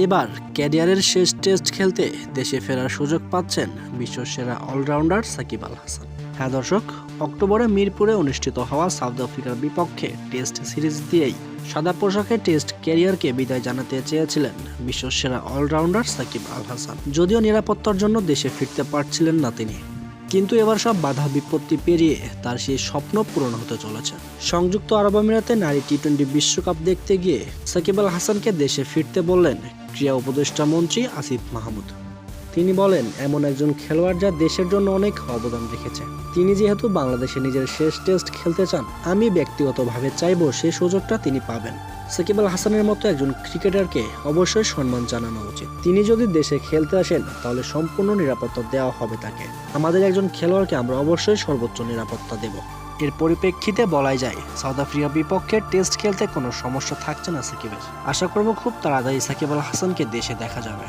এবার ক্যারিয়ারের শেষ টেস্ট খেলতে দেশে ফেরার সুযোগ পাচ্ছেন বিশ্বসেরা অলরাউন্ডার সাকিব আল হাসান। হ্যাঁ দর্শক, অক্টোবরে মিরপুরে অনুষ্ঠিত হওয়া সাউথ আফ্রিকার বিপক্ষে টেস্ট সিরিজ দিয়েই সাদা পোশাকে টেস্ট ক্যারিয়ারকে বিদায় জানাতে চেয়েছিলেন বিশ্বসেরা অলরাউন্ডার সাকিব আল হাসান। যদিও নিরাপত্তার জন্য দেশে ফিরতে পারছিলেন না তিনি, কিন্তু এবার সব বাধা বিপত্তি পেরিয়ে তার সেই স্বপ্ন পূরণ হতে চলেছে। সংযুক্ত আরব আমিরাতে নারী টি-20 বিশ্বকাপ দেখতে গিয়ে সাকিব আল হাসানকে দেশে ফিরতে বললেন ক্রীড়া উপদেষ্টা মন্ত্রী আসিফ মাহমুদ। তিনি বলেন, এমন একজন খেলোয়াড় যা দেশের জন্য অনেক অবদান রেখেছে, তিনি যেহেতু বাংলাদেশে নিজের শেষ টেস্ট খেলতে চান, আমি ব্যক্তিগতভাবে চাইবো সেই সুযোগটা তিনি পাবেন। সাকিব আল হাসানের মতো একজন ক্রিকেটারকে অবশ্যই সম্মান জানানো উচিত। তিনি যদি দেশে খেলতে আসেন তাহলে সম্পূর্ণ নিরাপত্তা দেওয়া হবে তাকে। আমাদের একজন খেলোয়াড়কে আমরা অবশ্যই সর্বোচ্চ নিরাপত্তা দেব। এর পরিপ্রেক্ষিতে বলাই যায় সাউথ আফ্রিকার বিপক্ষে টেস্ট খেলতে কোনো সমস্যা থাকছে না সাকিবের। আশা করব খুব তাড়াতাড়ি সাকিব আল হাসানকে দেশে দেখা যাবে।